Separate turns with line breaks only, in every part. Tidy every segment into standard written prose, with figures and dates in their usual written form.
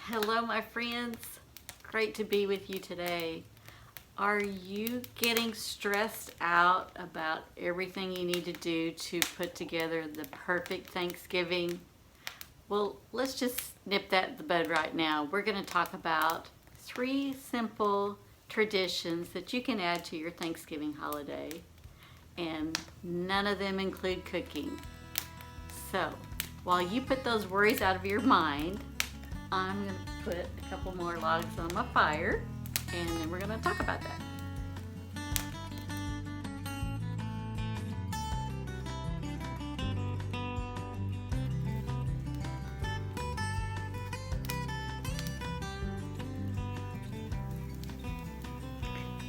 Hello, my friends. Great to be with you today. Are you getting stressed out about everything you need to do to put together the perfect Thanksgiving? Well, let's just nip that in the bud right now. We're going to talk about 3 simple traditions that you can add to your Thanksgiving holiday, and none of them include cooking. So, while you put those worries out of your mind, I'm going to put a couple more logs on my fire, and then we're going to talk about that.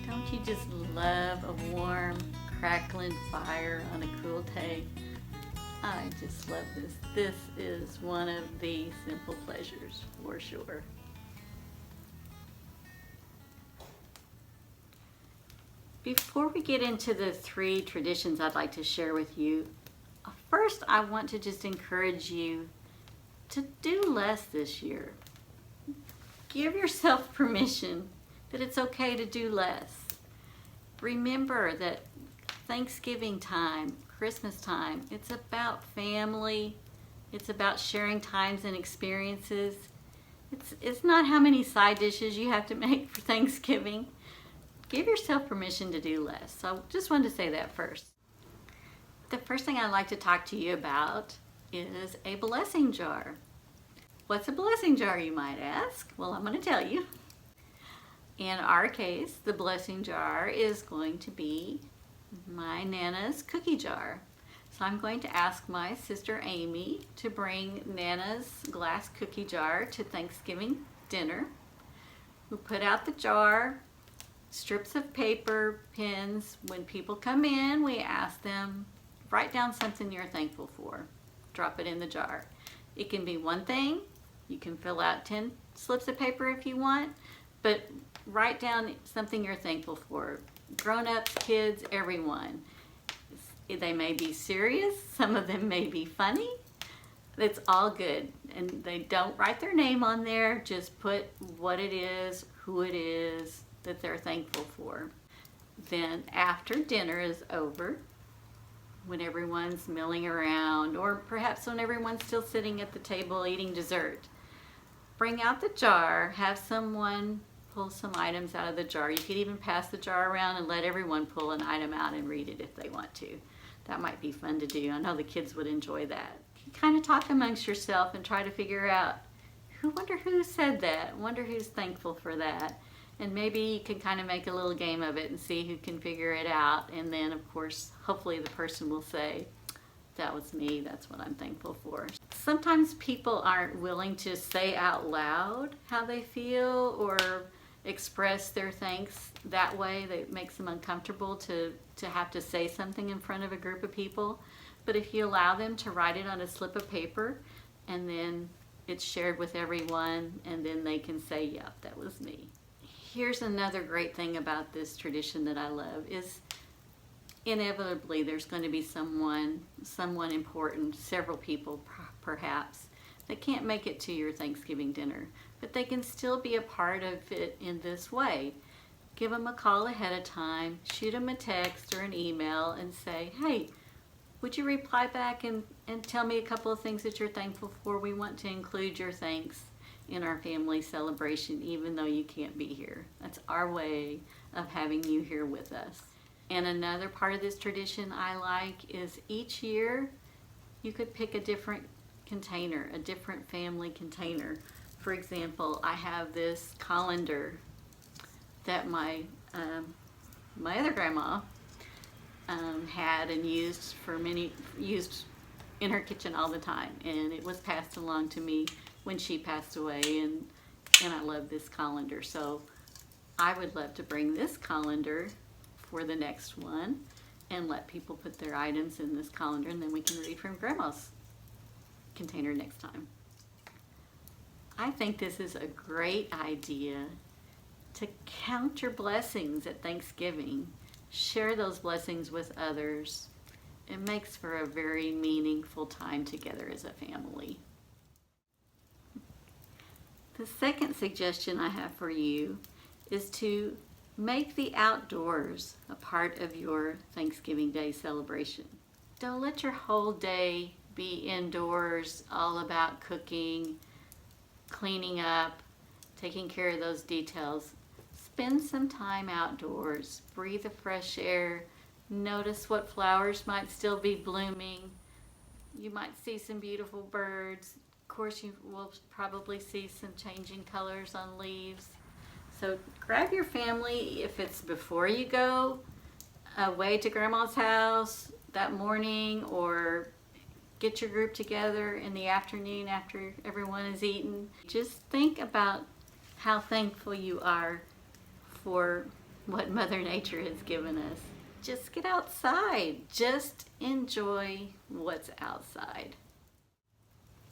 Don't you just love a warm, crackling fire on a cool day? I just love this. This is one of the simple pleasures for sure. Before we get into the 3 traditions I'd like to share with you, first I want to just encourage you to do less this year. Give yourself permission that it's okay to do less. Remember that Thanksgiving time, Christmas time, it's about family. It's about sharing times and experiences. It's not how many side dishes you have to make for Thanksgiving. Give yourself permission to do less. So I just wanted to say that first. The first thing I'd like to talk to you about is a blessing jar. What's a blessing jar, you might ask? Well, I'm going to tell you. In our case, the blessing jar is going to be my Nana's cookie jar. So I'm going to ask my sister Amy to bring Nana's glass cookie jar to Thanksgiving dinner. We put out the jar, strips of paper, pens. When people come in, we ask them, write down something you're thankful for. Drop it in the jar. It can be one thing. You can fill out 10 slips of paper if you want, but write down something you're thankful for. Grown-ups, kids, everyone. They may be serious, some of them may be funny. It's all good. And they don't write their name on there, just put what it is, who it is that they're thankful for. Then after dinner is over, when everyone's milling around, or perhaps when everyone's still sitting at the table eating dessert, bring out the jar, have someone pull some items out of the jar. You could even pass the jar around and let everyone pull an item out and read it if they want to. That might be fun to do. I know the kids would enjoy that. You kind of talk amongst yourself and try to figure out, wonder who said that? Wonder who's thankful for that? And maybe you can kind of make a little game of it and see who can figure it out. And then, of course, hopefully the person will say, that was me, that's what I'm thankful for. Sometimes people aren't willing to say out loud how they feel or express their thanks that way. That makes them uncomfortable to have to say something in front of a group of people. But if you allow them to write it on a slip of paper, and then it's shared with everyone, and then they can say, yep, that was me. Here's another great thing about this tradition that I love is inevitably there's going to be someone important, several people perhaps, that can't make it to your Thanksgiving dinner, but they can still be a part of it in this way. Give them a call ahead of time, shoot them a text or an email and say, hey, would you reply back and tell me a couple of things that you're thankful for? We want to include your thanks in our family celebration, even though you can't be here. That's our way of having you here with us. And another part of this tradition I like is each year you could pick a different container, a different family container. For example, I have this colander that my other grandma had and used in her kitchen all the time, and it was passed along to me when she passed away, and I love this colander. So I would love to bring this colander for the next one and let people put their items in this colander, and then we can read from Grandma's container next time. I think this is a great idea to count your blessings at Thanksgiving. Share those blessings with others. It makes for a very meaningful time together as a family. The second suggestion I have for you is to make the outdoors a part of your Thanksgiving Day celebration. Don't let your whole day be indoors, all about cooking, cleaning up, taking care of those details. Spend some time outdoors, breathe the fresh air, notice what flowers might still be blooming. You might see some beautiful birds. Of course, you will probably see some changing colors on leaves. So grab your family, if it's before you go away to Grandma's house that morning, or get your group together in the afternoon after everyone is eaten. Just think about how thankful you are for what Mother Nature has given us. Just get outside. Just enjoy what's outside.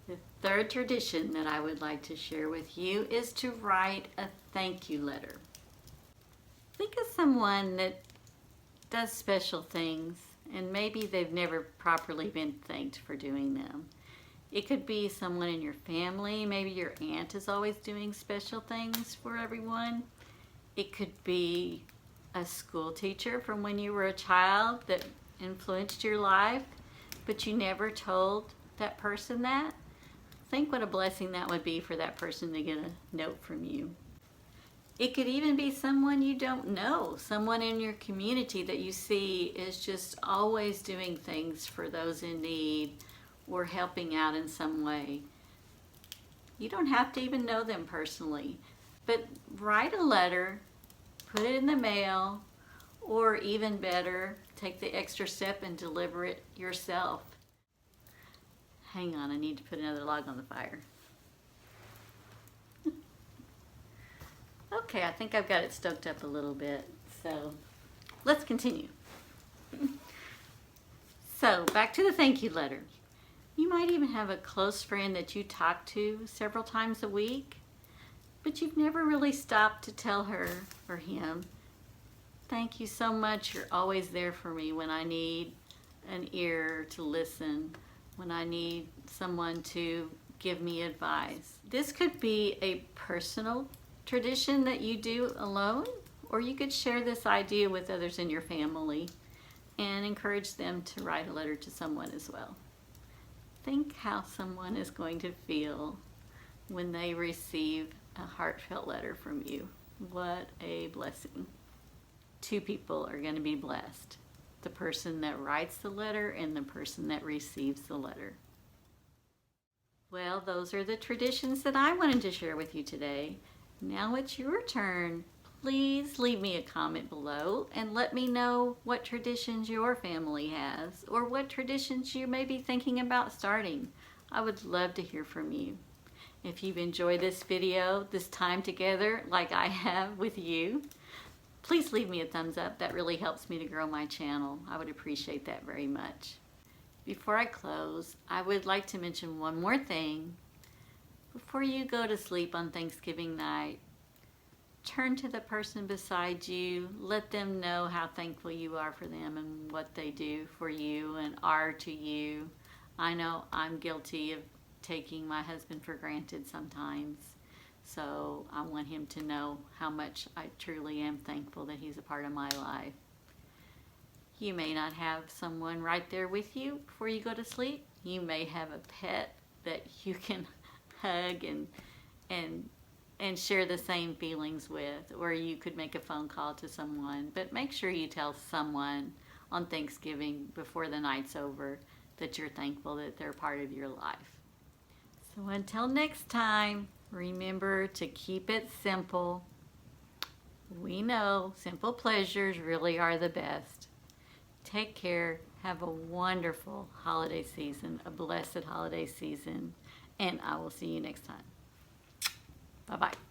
The third tradition that I would like to share with you is to write a thank you letter. Think of someone that does special things and maybe they've never properly been thanked for doing them. It could be someone in your family. Maybe your aunt is always doing special things for everyone. It could be a school teacher from when you were a child that influenced your life, but you never told that person that. Think what a blessing that would be for that person to get a note from you. It could even be someone you don't know, someone in your community that you see is just always doing things for those in need or helping out in some way. You don't have to even know them personally, but write a letter, put it in the mail, or even better, take the extra step and deliver it yourself. Hang on, I need to put another log on the fire. Okay, I think I've got it stoked up a little bit, so let's continue. So, back to the thank you letter. You might even have a close friend that you talk to several times a week, but you've never really stopped to tell her or him, thank you so much, you're always there for me when I need an ear to listen, when I need someone to give me advice. This could be a personal tradition that you do alone, or you could share this idea with others in your family and encourage them to write a letter to someone as well. Think how someone is going to feel when they receive a heartfelt letter from you. What a blessing. Two people are going to be blessed. The person that writes the letter and the person that receives the letter. Well, those are the traditions that I wanted to share with you today. Now it's your turn. Please leave me a comment below and let me know what traditions your family has or what traditions you may be thinking about starting. I would love to hear from you. If you've enjoyed this video, this time together like I have with you, please leave me a thumbs up. That really helps me to grow my channel. I would appreciate that very much. Before I close, I would like to mention one more thing. Before you go to sleep on Thanksgiving night, turn to the person beside you. Let them know how thankful you are for them and what they do for you and are to you. I know I'm guilty of taking my husband for granted sometimes. So I want him to know how much I truly am thankful that he's a part of my life. You may not have someone right there with you before you go to sleep. You may have a pet that you can hug and share the same feelings with, or you could make a phone call to someone. But make sure you tell someone on Thanksgiving before the night's over that you're thankful that they're part of your life. So until next time, remember to keep it simple. We know simple pleasures really are the best. Take care. Have a wonderful holiday season, a blessed holiday season, and I will see you next time. Bye-bye.